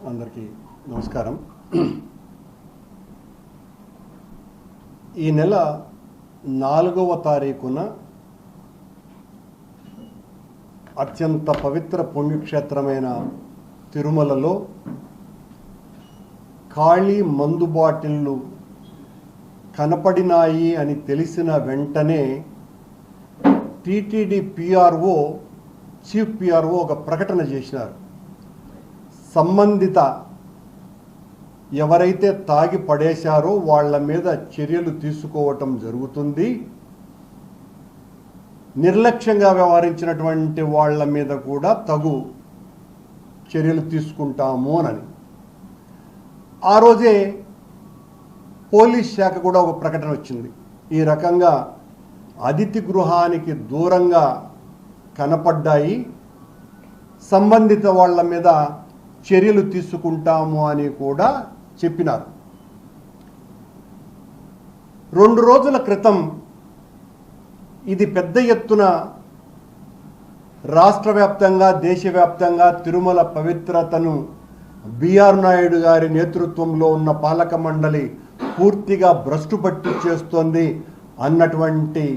అందరికీ నమస్కారం. ఈ నెల 4వ తారీఖున అత్యంత పవిత్ర పుణ్యక్షేత్రమైన తిరుమలలో ఖాళీ మందు బాటిళ్ళు కనపడినాయి అని తెలిసిన వెంటనే టీటీడీ పిఆర్ఓ చీఫ్ పిఆర్ఓ ఒక ప్రకటన చేసినారు. సంబంధిత ఎవరైతే తాగి పడేశారో వాళ్ళ మీద చర్యలు తీసుకోవటం జరుగుతుంది, నిర్లక్ష్యంగా వ్యవహరించినటువంటి వాళ్ళ మీద కూడా తగు చర్యలు తీసుకుంటాము అని ఆ రోజే పోలీస్ శాఖ కూడా ఒక ప్రకటన వచ్చింది. ఈ రకంగా అతిథి గృహానికి దూరంగా కనపడ్డాయి, సంబంధిత వాళ్ళ మీద చర్యలు తీసుకుంటాము అని కూడా చెప్పినారు. 2 రోజుల క్రితం ఇది పెద్ద ఎత్తున రాష్ట్ర వ్యాప్తంగా దేశవ్యాప్తంగా తిరుమల పవిత్రతను బిఆర్ నాయుడు గారి నేతృత్వంలో ఉన్న పాలక మండలి పూర్తిగా భ్రష్టు పట్టి చేస్తోంది అన్నటువంటి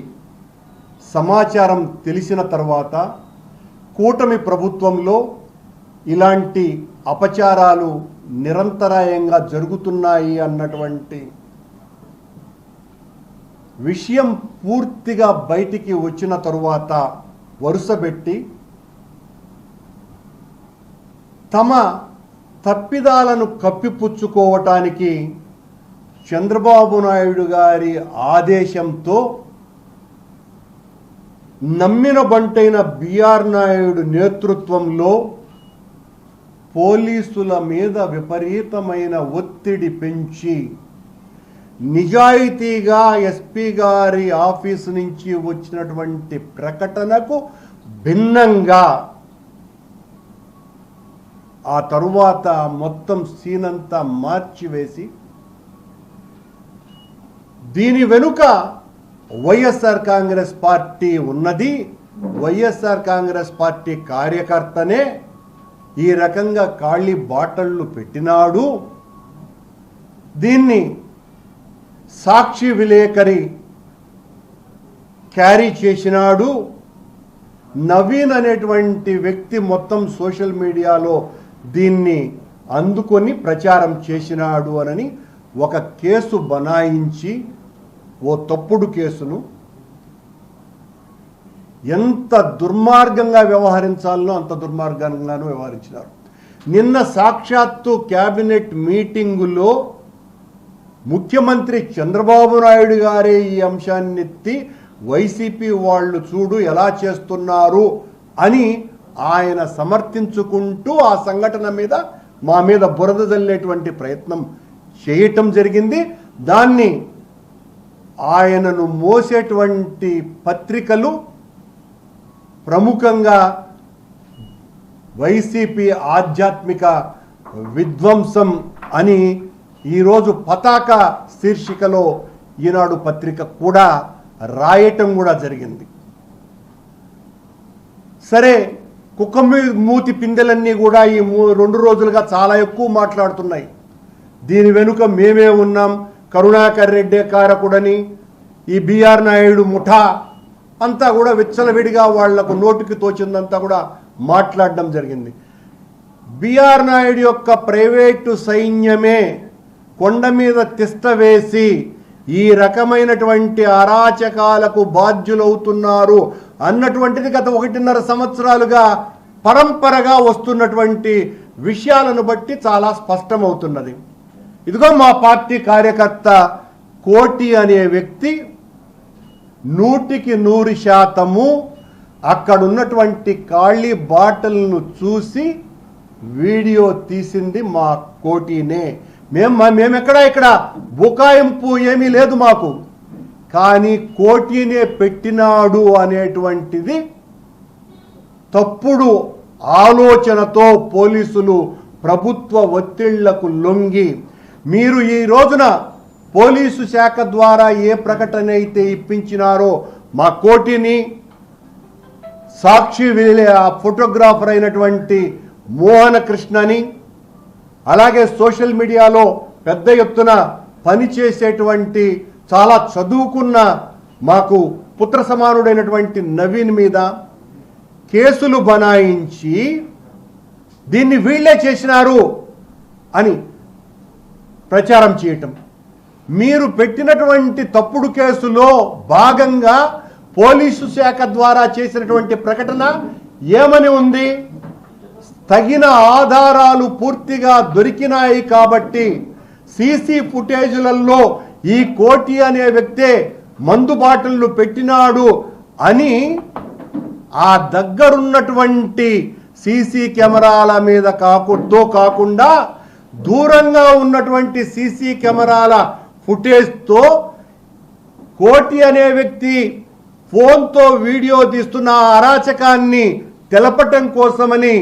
సమాచారం తెలిసిన తర్వాత కూటమి ప్రభుత్వంలో ఇలాంటి అపచారాలు నిరంతరాయంగా జరుగుతున్నాయి అన్నటువంటి విషయం పూర్తిగా బయటికి వచ్చిన తరువాత వరుసబెట్టి తమ తప్పిదాలను కప్పిపుచ్చుకోవటానికి చంద్రబాబు నాయుడు గారి ఆదేశంతో నమ్మిన బంటైన బిఆర్ నాయుడు నేతృత్వంలో పోలీసుల మీద విపరీతమైన ఒత్తిడి పెంచి నిజాయితీగా ఎస్పీ గారి ఆఫీసు నుంచి వచ్చినటువంటి ప్రకటనకు భిన్నంగా ఆ తరువాత మొత్తం సీన్ అంతా మార్చివేసి దీని వెనుక వైఎస్ఆర్ కాంగ్రెస్ పార్టీ ఉన్నది, వైఎస్ఆర్ కాంగ్రెస్ పార్టీ కార్యకర్తనే ఈ రకంగా ఖాళీ బాటళ్ళు పెట్టినాడు, దీన్ని సాక్షి విలేకరి క్యారీ చేసినాడు, నవీన్ అనేటువంటి వ్యక్తి మొత్తం సోషల్ మీడియాలో దీన్ని అందుకొని ప్రచారం చేసినాడు అని ఒక కేసు బనాయించి ఓ తప్పుడు కేసును ఎంత దుర్మార్గంగా వ్యవహరించాలనో అంత దుర్మార్గంగానూ వ్యవహరించినారు. నిన్న సాక్షాత్తు క్యాబినెట్ మీటింగులో ముఖ్యమంత్రి చంద్రబాబు నాయుడు గారే ఈ అంశాన్ని ఎత్తి వైసీపీ వాళ్ళు చూడు ఎలా చేస్తున్నారు అని ఆయన సమర్థించుకుంటూ ఆ సంఘటన మీద మా మీద బురద జల్లేటువంటి ప్రయత్నం చేయటం జరిగింది. దాన్ని ఆయనను మోసేటువంటి పత్రికలు ప్రముఖంగా వైసీపీ ఆధ్యాత్మిక విధ్వంసం అని ఈరోజు పతాక శీర్షికలో ఈనాడు పత్రిక కూడా రాయటం కూడా జరిగింది. సరే, కుక్క మూతి పిందెలన్నీ కూడా ఈ 2 రోజులుగా చాలా ఎక్కువ మాట్లాడుతున్నాయి. దీని వెనుక మేమే ఉన్నాం, కరుణాకర్ రెడ్డి కారకుడని ఈ బిఆర్ నాయుడు ముఠా అంతా కూడా విచ్చలవిడిగా వాళ్లకు నోటికి తోచిందంతా కూడా మాట్లాడడం జరిగింది. బిఆర్ నాయుడు యొక్క ప్రైవేటు సైన్యమే కొండ మీద తిష్ట వేసి ఈ రకమైనటువంటి అరాచకాలకు బాధ్యులవుతున్నారు అన్నటువంటిది గత 1.5 సంవత్సరాలుగా పరంపరగా వస్తున్నటువంటి విషయాలను బట్టి చాలా స్పష్టమవుతున్నది. ఇదిగో మా పార్టీ కార్యకర్త కోటి అనే వ్యక్తి 100% అక్కడున్నటువంటి ఖాళీ బాటిల్ను చూసి వీడియో తీసింది మా కోటినే. ఇక్కడ బుకాయింపు ఏమీ లేదు మాకు, కానీ కోటినే పెట్టినాడు అనేటువంటిది తప్పుడు ఆలోచనతో పోలీసులు ప్రభుత్వ ఒత్తిళ్లకు లొంగి మీరు ఈ రోజున పోలీసు శాఖ ద్వారా ఏ ప్రకటన అయితే ఇప్పించినారో మా కోటిని సాక్షి ఫోటోగ్రాఫర్ అయినటువంటి మోహన కృష్ణని అలాగే సోషల్ మీడియాలో పెద్ద ఎత్తున పనిచేసేటువంటి చాలా చదువుకున్న మాకు పుత్ర సమానుడైనటువంటి నవీన్ మీద కేసులు బనాయించి దీన్ని వీళ్ళే చేసినారు అని ప్రచారం చేయటం. మీరు పెట్టినటువంటి తప్పుడు కేసులో భాగంగా పోలీసు శాఖ ద్వారా చేసినటువంటి ప్రకటన ఏమని ఉంది? తగిన ఆధారాలు పూర్తిగా దొరికినాయి కాబట్టి సీసీ ఫుటేజ్లలో ఈ కోటి అనే వ్యక్తే మందు బాటిళ్లు పెట్టినాడు అని ఆ దగ్గరున్నటువంటి సీసీ కెమెరాల మీద కాకుండా దూరంగా ఉన్నటువంటి సీసీ కెమెరాల ఫుటేజ్తో కోటి అనే వ్యక్తి ఫోన్తో వీడియో తీస్తున్న అరాచకాన్ని తెలపటం కోసమని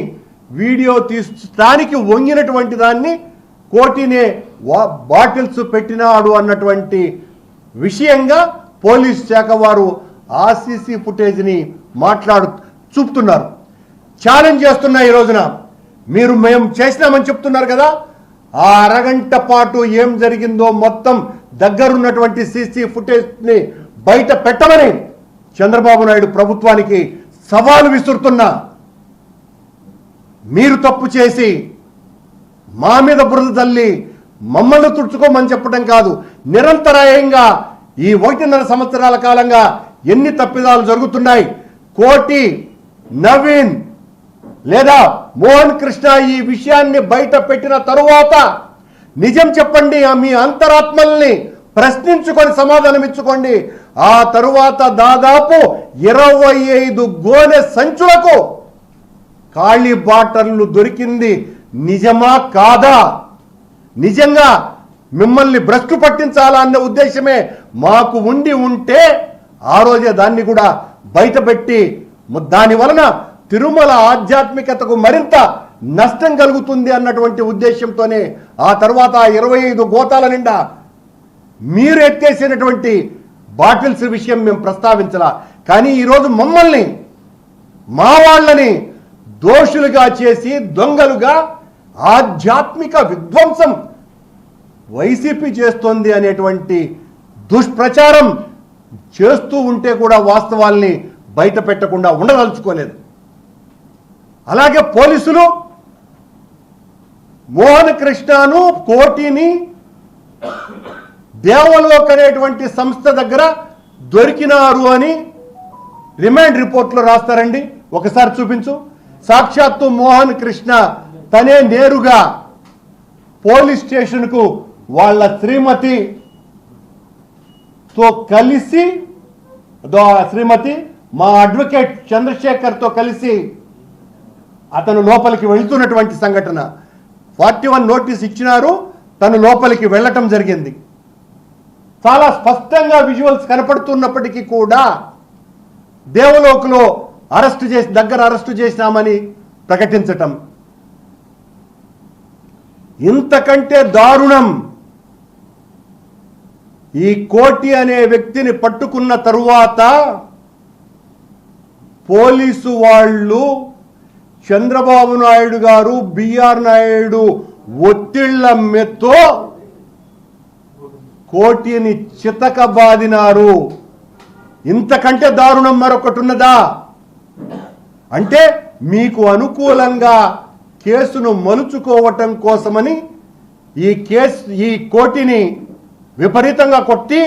వీడియో తీర్చడానికి వంగినటువంటి దాన్ని కోటినే బాటిల్స్ పెట్టినాడు అన్నటువంటి విషయంగా పోలీస్ శాఖ వారు ఆ సీసీ ఫుటేజ్ని చూపుతున్నారు, ఛాలెంజ్ చేస్తున్నా. ఈ రోజున మీరు మేము చేసినామని చెప్తున్నారు కదా, ఆ అరగంట పాటు ఏం జరిగిందో మొత్తం దగ్గరున్నటువంటి సీసీ ఫుటేజ్ని బయట పెట్టమని చంద్రబాబు నాయుడు ప్రభుత్వానికి సవాలు విసురుతున్నా. మీరు తప్పు చేసి మా మీద బురద తల్లి మమ్మల్ని తుడుచుకోమని చెప్పడం కాదు, నిరంతరాయంగా ఈ 1.5 సంవత్సరాల కాలంగా ఎన్ని తప్పిదాలు జరుగుతున్నాయి. కోటి, నవీన్ లేదా మోహన్ కృష్ణ ఈ విషయాన్ని బయట పెట్టిన తరువాత నిజం చెప్పండి, మీ అంతరాత్మల్ని ప్రశ్నించుకొని సమాధానం ఇచ్చుకోండి. ఆ తరువాత దాదాపు 25 గోనె సంచులకు ఖాళీ బాటర్లు దొరికింది నిజమా కాదా? నిజంగా మిమ్మల్ని భ్రష్టు పట్టించాలా అన్న ఉద్దేశమే మాకు ఉంటే ఆ రోజే దాన్ని కూడా బయటపెట్టి దాని వలన తిరుమల ఆధ్యాత్మికతకు మరింత నష్టం కలుగుతుంది అన్నటువంటి ఉద్దేశంతోనే ఆ తర్వాత 25 గోతాల నిండా మీరు ఎత్తేసినటువంటి బాటిల్స్ విషయం మేము ప్రస్తావించలా. కానీ ఈరోజు మమ్మల్ని మా వాళ్ళని దోషులుగా చేసి దొంగలుగా ఆధ్యాత్మిక విధ్వంసం వైసీపీ చేస్తోంది అనేటువంటి దుష్ప్రచారం చేస్తూ ఉంటే కూడా వాస్తవాల్ని బయట పెట్టకుండా ఉండదలుచుకోలేదు. అలాగే పోలీసులు మోహన్ కృష్ణను, కోటిని దేవలోక్ అనేటువంటి సంస్థ దగ్గర దొరికినారు అని రిమాండ్ రిపోర్ట్లో రాస్తారండి. ఒకసారి చూపించు. సాక్షాత్తు మోహన్ కృష్ణ తనే నేరుగా పోలీస్ స్టేషన్కు వాళ్ళ శ్రీమతితో కలిసి, శ్రీమతి మా అడ్వకేట్ చంద్రశేఖర్తో కలిసి అతను లోపలికి వెళ్తున్నటువంటి సంఘటన. 41 నోటీస్ ఇచ్చినారు, తను లోపలికి వెళ్ళటం జరిగింది. చాలా స్పష్టంగా విజువల్స్ కనపడుతున్నప్పటికీ కూడా దేవలోకలో అరెస్టు చేసినామని ప్రకటించటం ఇంతకంటే దారుణం. ఈ కోటి అనే వ్యక్తిని పట్టుకున్న తరువాత పోలీసు వాళ్ళు చంద్రబాబు నాయుడు గారు, బిఆర్ నాయుడు ఒత్తిళ్ల మెత్తో కోటిని చితకబాదినారు. ఇంతకంటే దారుణం మరొకటి ఉన్నదా? అంటే మీకు అనుకూలంగా కేసును మలుచుకోవటం కోసమని ఈ కోటిని విపరీతంగా కొట్టి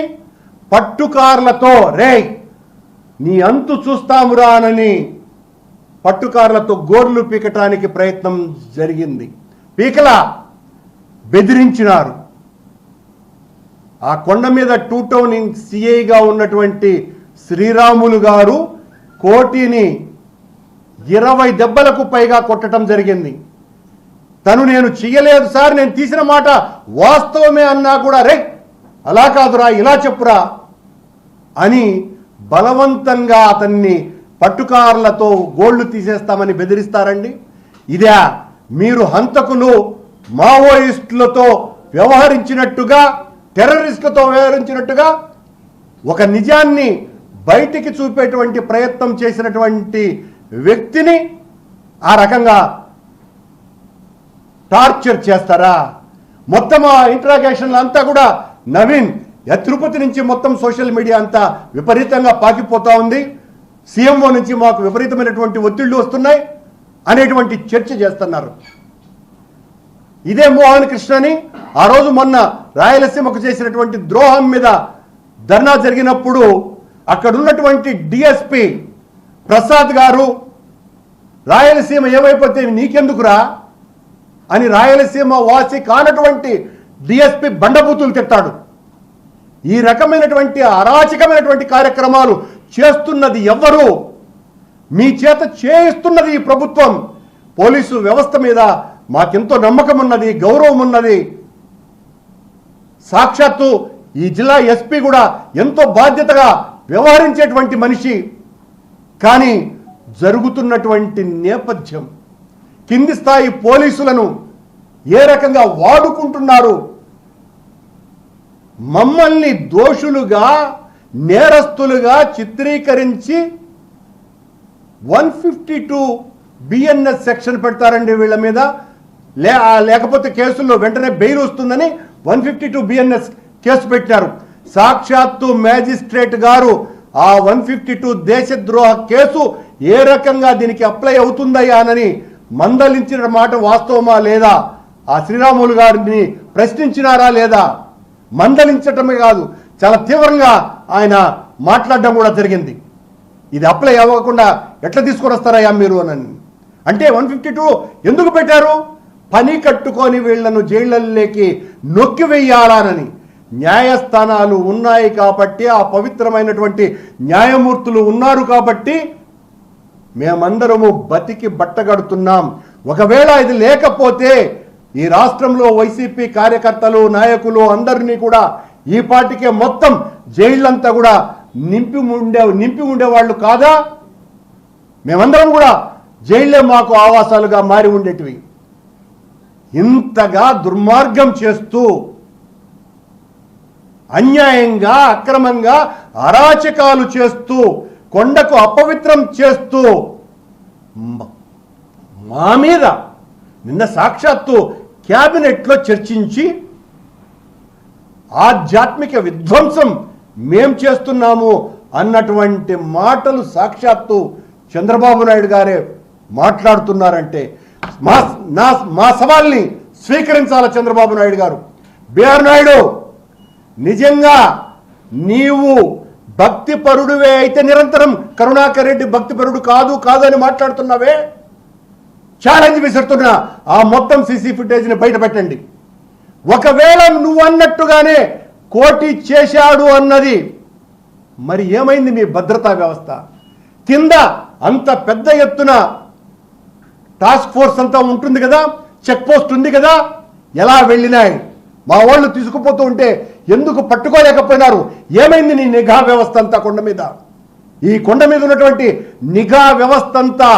పట్టుకార్లతో నీ అంతు చూస్తామురానని పట్టుకార్లతో గోర్లు పీకటానికి ప్రయత్నం జరిగింది. పీకలా బెదిరించినారు. ఆ కొండ మీద 2 టౌన్ సిఐగా ఉన్నటువంటి శ్రీరాములు గారు కోటిని 20 దెబ్బలకు పైగా కొట్టడం జరిగింది. తను నేను చెయ్యలేదు సార్, నేను తీసిన మాట వాస్తవమే అన్నా కూడా అలా కాదురా, ఇలా చెప్పురా అని బలవంతంగా అతన్ని పట్టుకార్లతో గోళ్లు తీసేస్తామని బెదిరిస్తారండి. ఇదే మీరు హంతకులు మావోయిస్టులతో వ్యవహరించినట్టుగా, టెర్రరిస్టులతో వ్యవహరించినట్టుగా ఒక నిజాన్ని బయటికి చూపేటువంటి ప్రయత్నం చేసినటువంటి వ్యక్తిని ఆ రకంగా టార్చర్ చేస్తారా? మొత్తం ఆ ఇంట్రాగేషన్లు అంతా కూడా నవీన్ తిరుపతి నుంచి మొత్తం సోషల్ మీడియా అంతా విపరీతంగా పాకిపోతా ఉంది. సీఎంఓ నుంచి మాకు విపరీతమైనటువంటి ఒత్తిళ్లు వస్తున్నాయి అనేటువంటి చర్చ చేస్తున్నారు. ఇదే మోహన్ కృష్ణని ఆ రోజు మొన్న రాయలసీమకు చేసినటువంటి ద్రోహం మీద ధర్నా జరిగినప్పుడు అక్కడ ఉన్నటువంటి డిఎస్పి ప్రసాద్ గారు రాయలసీమ ఏమైపోతే నీకెందుకురా అని రాయలసీమ వాసి కానటువంటి డిఎస్పి బండబూతులు తిట్టాడు. ఈ రకమైనటువంటి అరాచకమైనటువంటి కార్యక్రమాలు చేస్తున్నది ఎవరు? మీ చేత చేయిస్తున్నది ఈ ప్రభుత్వం. పోలీసు వ్యవస్థ మీద మాకెంతో నమ్మకం ఉన్నది, గౌరవం ఉన్నది. సాక్షాత్తు ఈ జిల్లా ఎస్పీ కూడా ఎంతో బాధ్యతగా వ్యవహరించేటువంటి మనిషి. కానీ జరుగుతున్నటువంటి నేపథ్యం, కింది స్థాయి పోలీసులను ఏ రకంగా వాడుకుంటున్నారు, మమ్మల్ని దోషులుగా నేరస్తులుగా చిత్రీకరించి 152 BNS సెక్షన్ పెడతారండి వీళ్ళ మీద. లేకపోతే కేసుల్లో వెంటనే బెయిల్ వస్తుందని 152 BNS కేసు పెట్టారు. సాక్షాత్తు మ్యాజిస్ట్రేట్ గారు ఆ 152 దేశద్రోహ కేసు ఏ రకంగా దీనికి అప్లై అవుతుందయ్యానని మందలించిన మాట వాస్తవమా లేదా? ఆ శ్రీరాములు గారిని ప్రశ్నించినారా లేదా? మందలించటమే కాదు, చాలా తీవ్రంగా ఆయన మాట్లాడడం కూడా జరిగింది. ఇది అప్లై అవ్వకుండా ఎట్లా తీసుకొని వస్తారయ్యా మీరు అని. అంటే 152 ఎందుకు పెట్టారు? పని కట్టుకొని వీళ్లను జైళ్ళలోకి నొక్కి వెయ్యాలని. న్యాయస్థానాలు ఉన్నాయి కాబట్టి, ఆ పవిత్రమైనటువంటి న్యాయమూర్తులు ఉన్నారు కాబట్టి మేమందరము బతికి బట్టగడుతున్నాం. ఒకవేళ ఇది లేకపోతే ఈ రాష్ట్రంలో వైసీపీ కార్యకర్తలు నాయకులు అందరినీ కూడా ఈ పార్టీకే మొత్తం జైళ్ళంతా కూడా నింపి ఉండేవాళ్ళు కాదా? మేమందరం కూడా జైళ్ళే మాకు ఆవాసాలుగా మారి ఉండేటివి. ఇంతగా దుర్మార్గం చేస్తూ అన్యాయంగా అక్రమంగా అరాచకాలు చేస్తూ కొండకు అపవిత్రం చేస్తూ మా మీద నిన్న సాక్షాత్తు క్యాబినెట్లో చర్చించి ఆధ్యాత్మిక విధ్వంసం మేం చేస్తున్నాము అన్నటువంటి మాటలు సాక్షాత్తు చంద్రబాబు నాయుడు గారే మాట్లాడుతున్నారంటే మా సవాల్ని స్వీకరించాల చంద్రబాబు నాయుడు గారు. బిఆర్ నాయుడు, నిజంగా నీవు భక్తిపరుడువే అయితే నిరంతరం కరుణాకర్ రెడ్డి భక్తిపరుడు కాదు అని మాట్లాడుతున్నావే, ఛాలెంజ్ విసురుతున్నా. ఆ మొత్తం సీసీ ఫుటేజ్ని బయట పెట్టండి. ఒకవేళ నువ్వు అన్నట్టుగానే కోటి చేశాడు అన్నది, మరి ఏమైంది మీ భద్రతా వ్యవస్థ? కింద అంత పెద్ద ఎత్తున టాస్క్ ఫోర్స్ అంతా ఉంటుంది కదా, చెక్ పోస్ట్ ఉంది కదా, ఎలా వెళ్ళినాయి? మా వాళ్ళు తీసుకుపోతూ ఉంటే ఎందుకు పట్టుకోలేకపోయినారు? ఏమైంది నీ నిఘా వ్యవస్థ అంతా కొండ మీద? ఈ కొండ మీద ఉన్నటువంటి నిఘా వ్యవస్థ అంతా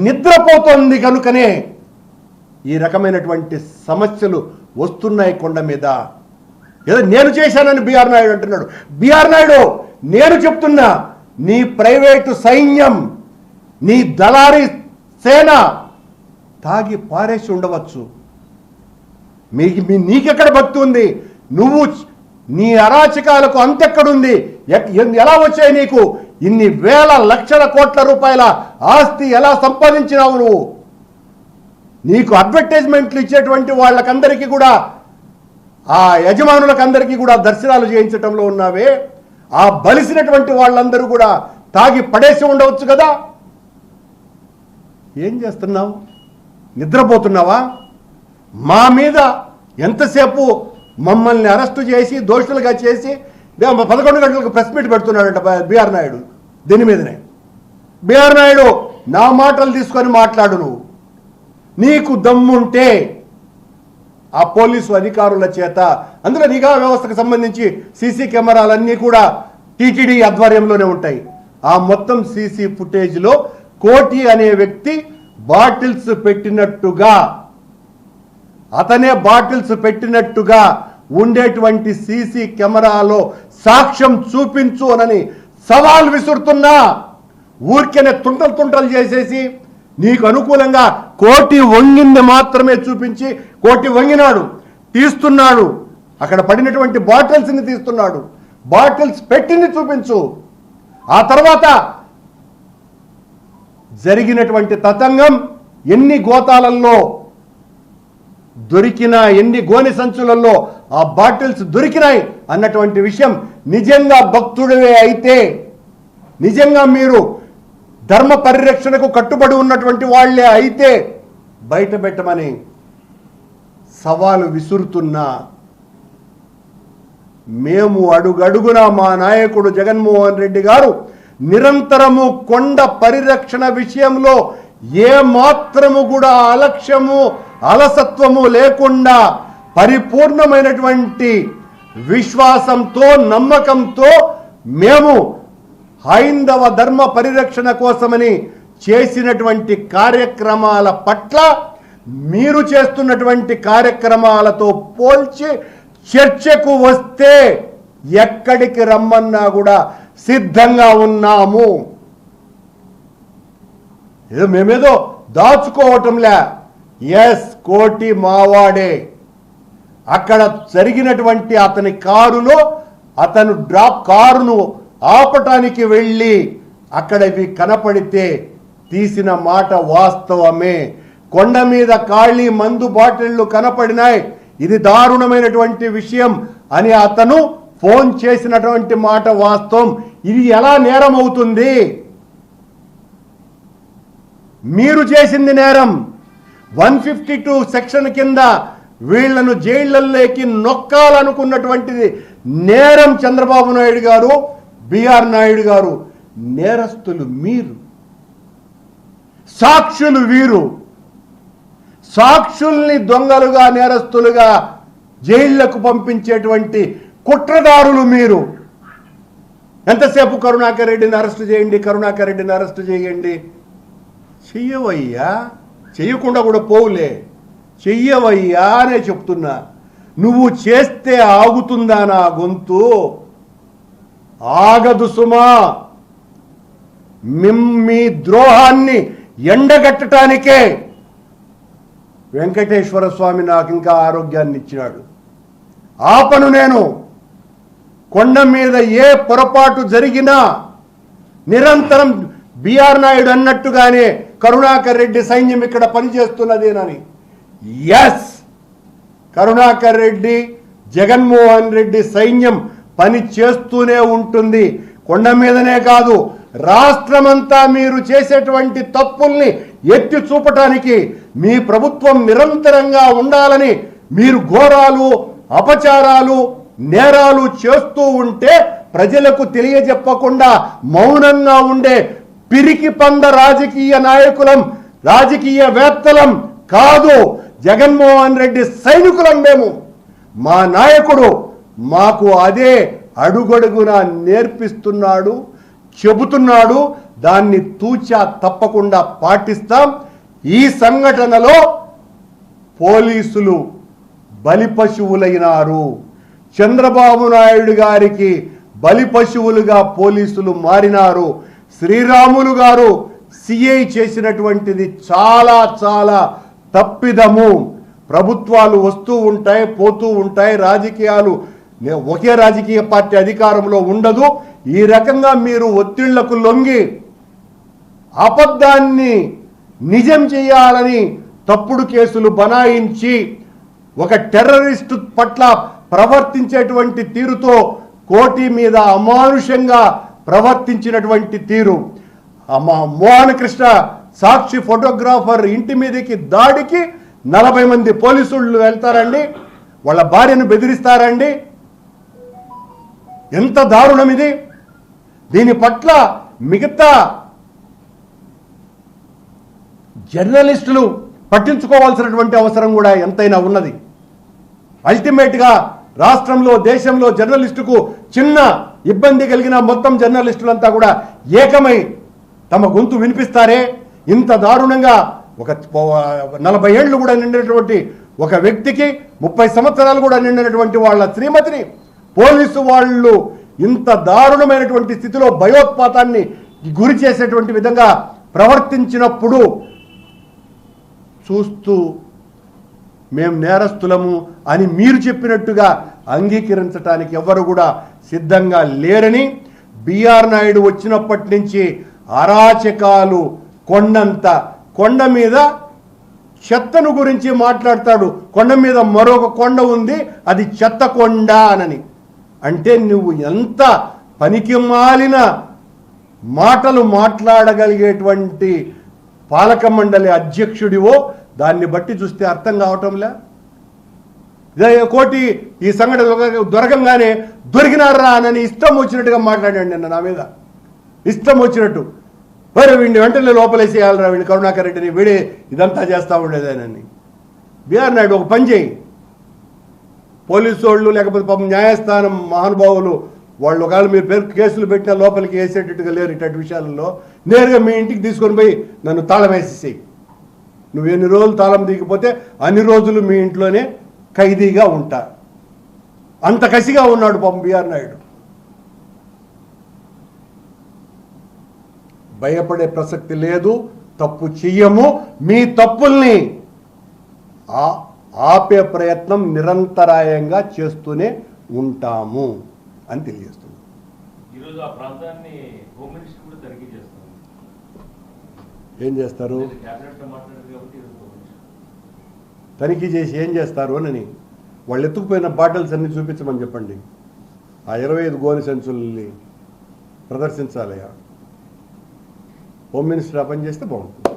నిద్రపోతోంది కనుకనే ఈ రకమైనటువంటి సమస్యలు వస్తున్నాయి కొండ మీద. ఏదో నేను చేశానని బిఆర్ నాయుడు అంటున్నాడు. బిఆర్ నాయుడు, నేను చెప్తున్నా, నీ ప్రైవేటు సైన్యం, నీ దళారీ సేన తాగి పారేసి ఉండవచ్చు. నీకెక్కడ భక్తి ఉంది? నువ్వు నీ అరాచకాలకు అంతెక్కడుంది? ఎలా వచ్చాయి నీకు ఇన్ని వేల లక్షల కోట్ల రూపాయల ఆస్తి? ఎలా సంపాదించినావు నువ్వు? నీకు అడ్వర్టైజ్మెంట్లు ఇచ్చేటువంటి వాళ్ళకందరికీ కూడా, ఆ యజమానులకందరికీ కూడా దర్శనాలు చేయించటంలో ఉన్నావే, ఆ బలిసినటువంటి వాళ్ళందరూ కూడా తాగి పడేసి ఉండవచ్చు కదా. ఏం చేస్తున్నావు? నిద్రపోతున్నావా? మా మీద ఎంతసేపు మమ్మల్ని అరెస్టు చేసి దోషులుగా చేసి 11 గంటలకు ప్రెస్ మీట్ పెడుతున్నాడంట బిఆర్ నాయుడు. దీని మీదనే బిఆర్ నాయుడు, నా మాటలు తీసుకొని మాట్లాడు. నువ్వు, నీకు దమ్ముంటే ఆ పోలీసు అధికారుల చేత, అందులో నిఘా వ్యవస్థకు సంబంధించి సీసీ కెమెరాలన్నీ కూడా టీటీడీ ఆధ్వర్యంలోనే ఉంటాయి. ఆ మొత్తం సీసీ ఫుటేజ్లో కోటి అనే వ్యక్తి బాటిల్స్ పెట్టినట్టుగా, అతనే బాటిల్స్ పెట్టినట్టుగా ఉండేటువంటి సీసీ కెమెరాలో సాక్ష్యం చూపించు అని సవాల్ విసురుతున్నా. ఊరికేనే తుంటలు చేసేసి నీకు అనుకూలంగా కోటి వంగింది మాత్రమే చూపించి కోటి వంగినాడు, తీస్తున్నాడు. అక్కడ పడినటువంటి బాటిల్స్ని తీస్తున్నాడు. బాటిల్స్ పెట్టింది చూపించు. ఆ తర్వాత జరిగినటువంటి తతంగం ఎన్ని గోతాలలో దొరికినా, ఎన్ని గోని సంచులలో ఆ బాటిల్స్ దొరికినాయి అన్నటువంటి విషయం నిజంగా భక్తుడివే అయితే, నిజంగా మీరు ధర్మ పరిరక్షణకు కట్టుబడి ఉన్నటువంటి వాళ్లే అయితే బయట పెట్టమని సవాలు విసురుతున్నా, మేము అడుగడుగునా మా నాయకుడు జగన్మోహన్ రెడ్డి గారు నిరంతరము కొండ పరిరక్షణ విషయంలో ఏ మాత్రము కూడా అలక్ష్యము అలసత్వము లేకుండా పరిపూర్ణమైనటువంటి విశ్వాసంతో నమ్మకంతో మేము హైందవ ధర్మ పరిరక్షణ కోసమని చేసినటువంటి కార్యక్రమాల పట్ల మీరు చేస్తున్నటువంటి కార్యక్రమాలతో పోల్చి చర్చకు వస్తే ఎక్కడికి రమ్మన్నా కూడా సిద్ధంగా ఉన్నాము. మేమేదో దాచుకోవటంలే. ఎస్, కోటి మావాడే. అక్కడ జరిగినటువంటి అతని కారులో అతను కారును ఆపటానికి వెళ్ళి అక్కడ ఇవి కనపడితే తీసిన మాట వాస్తవమే. కొండ మీద ఖాళీ మందు బాటిళ్లు కనపడినాయి, ఇది దారుణమైనటువంటి విషయం అని అతను ఫోన్ చేసినటువంటి మాట వాస్తవం. ఇది ఎలా నేరం అవుతుంది? మీరు చేసింది నేరం. 152 సెక్షన్ కింద వీళ్లను జైళ్లలోకి నొక్కాలనుకున్నటువంటిది నేరం. చంద్రబాబు నాయుడు గారు, బిఆర్ నాయుడు గారు నేరస్తులు మీరు, సాక్షులు వీరు. సాక్షుల్ని దొంగలుగా నేరస్తులుగా జైళ్లకు పంపించేటువంటి కుట్రదారులు మీరు. ఎంతసేపు కరుణాకర్ రెడ్డిని అరెస్టు చేయండి, కరుణాకర్ రెడ్డిని అరెస్టు చేయండి. చెయ్యవయ్యా, చెయ్యకుండా కూడా పోవులే, చెయ్యవయ్యా అనే చెప్తున్నా. నువ్వు చేస్తే ఆగుతుందా నా గొంతు? ఆగదు సుమా. మీ ద్రోహాన్ని ఎండగట్టడానికే వెంకటేశ్వర స్వామి నాకు ఇంకా ఆరోగ్యాన్ని ఇచ్చినాడు. ఆపను నేను. కొండ మీద ఏ పొరపాటు జరిగినా నిరంతరం బిఆర్ నాయుడు అన్నట్టుగానే కరుణాకర్ రెడ్డి సైన్యం ఇక్కడ పనిచేస్తున్నదేనని. ఎస్, కరుణాకర్ రెడ్డి, జగన్మోహన్ రెడ్డి సైన్యం పని చేస్తూనే ఉంటుంది. కొండ మీదనే కాదు, రాష్ట్రమంతా మీరు చేసేటువంటి తప్పుల్ని ఎత్తి చూపటానికి మీ ప్రభుత్వం నిరంతరంగా ఉండాలని మీరు ఘోరాలు, అపచారాలు, నేరాలు చేస్తూ ఉంటే ప్రజలకు తెలియజెప్పకుండా మౌనంగా ఉండే పిరికి పంద రాజకీయ నాయకులం, రాజకీయవేత్తలం కాదు. జగన్మోహన్ రెడ్డి సైనికులం మేము. మా నాయకుడు మాకు అదే అడుగడుగునా నేర్పిస్తున్నాడు, చెబుతున్నాడు. దాన్ని తూచా తప్పకుండా పాటిస్తాం. ఈ సంఘటనలో పోలీసులు బలిపశువులైనారు. చంద్రబాబు నాయుడు గారికి బలిపశువులుగా పోలీసులు మారినారు. శ్రీరాములు గారు సిఐ చేసినటువంటిది చాలా చాలా తప్పిదము. ప్రభుత్వాలు వస్తూ ఉంటాయి, పోతూ ఉంటాయి, రాజకీయాలు ఒకే రాజకీయ పార్టీ అధికారంలో ఉండదు. ఈ రకంగా మీరు ఒత్తిళ్లకు లొంగి అబద్ధాన్ని నిజం చేయాలని తప్పుడు కేసులు బనాయించి ఒక టెర్రరిస్టు పట్ల ప్రవర్తించేటువంటి తీరుతో కోటి మీద అమానుషంగా ప్రవర్తించినటువంటి తీరు. మోహన కృష్ణ సాక్షి ఫోటోగ్రాఫర్ ఇంటి మీదకి దాడికి 40 మంది పోలీసులు వెళ్తారండి, వాళ్ళ భార్యను బెదిరిస్తారండి. ఎంత దారుణం ఇది! దీని పట్ల మిగతా జర్నలిస్టులు పట్టించుకోవాల్సినటువంటి అవసరం కూడా ఎంతైనా ఉన్నది. అల్టిమేట్గా రాష్ట్రంలో, దేశంలో జర్నలిస్టుకు చిన్న ఇబ్బంది కలిగిన మొత్తం జర్నలిస్టులంతా కూడా ఏకమై తమ గొంతు వినిపిస్తారే. ఇంత దారుణంగా ఒక 40 ఏళ్ళు కూడా నిండినటువంటి ఒక వ్యక్తికి 30 సంవత్సరాలు కూడా నిండినటువంటి వాళ్ళ శ్రీమతిని పోలీసు వాళ్ళు ఇంత దారుణమైనటువంటి స్థితిలో భయోత్పాతాన్ని గురి చేసేటువంటి విధంగా ప్రవర్తించినప్పుడు చూస్తూ మేము నేరస్తులము అని మీరు చెప్పినట్టుగా అంగీకరించడానికి ఎవరు కూడా సిద్ధంగా లేరని, బిఆర్ నాయుడు వచ్చినప్పటి నుంచి అరాచకాలు కొండంత, కొండ మీద చెత్తను గురించి మాట్లాడతాడు. కొండ మీద మరొక కొండ ఉంది, అది చెత్త కొండ అనని. అంటే నువ్వు ఎంత పనికి మాలిన మాటలు మాట్లాడగలిగేటువంటి పాలక మండలి అధ్యక్షుడివో దాన్ని బట్టి చూస్తే అర్థం కావటంలే. కోటి ఈ సంఘటన దొరకంగానే దొరికినారా అని ఇష్టం వచ్చినట్టుగా మాట్లాడాడు నిన్న నా మీద, ఇష్టం వచ్చినట్టు. మరి వీడిని వెంటనే లోపలేసేయాలరా, వీడిని కరుణాకర్ రెడ్డిని, వీడే ఇదంతా చేస్తూ ఉండేదేనని. బిఆర్ నాయుడు ఒక పని చేయి, పోలీసు వాళ్ళు లేకపోతే పాపం న్యాయస్థానం మహానుభావులు వాళ్ళు ఒకవేళ మీరు పేరు కేసులు పెట్టినా లోపలికి వేసేటట్టుగా లేరు ఇటువంటి విషయాలలో, నేరుగా మీ ఇంటికి తీసుకొని పోయి నన్ను తాళం వేసేసేయి. నువ్వు ఎన్ని రోజులు తాళం దిగిపోతే అన్ని రోజులు మీ ఇంట్లోనే ఖైదీగా ఉంటా. అంత కసిగా ఉన్నాడు పాపం బిఆర్ నాయుడు. భయపడే ప్రసక్తి లేదు, తప్పు చెయ్యము, మీ తప్పుల్ని ఆపే ప్రయత్నం నిరంతరాయంగా చేస్తూనే ఉంటాము అని తెలియజేస్తుంది. ఈరోజు ఆ ప్రాంతాన్ని హోమ్ మినిస్టర్ కూడా తనిఖీ చేస్తారు. ఏం చేస్తారు? క్యాబినెట్లో మాట్లాడారు కాబట్టి తనిఖీ చేసి ఏం చేస్తారు అని వాళ్ళు ఎత్తుకుపోయిన బాటిల్స్ అన్ని చూపించమని చెప్పండి. ఆ 25 గోని సంచుల్ని ప్రదర్శించాలి. హోమ్ మినిస్టర్ ఆ పని చేస్తే బాగుంటుంది.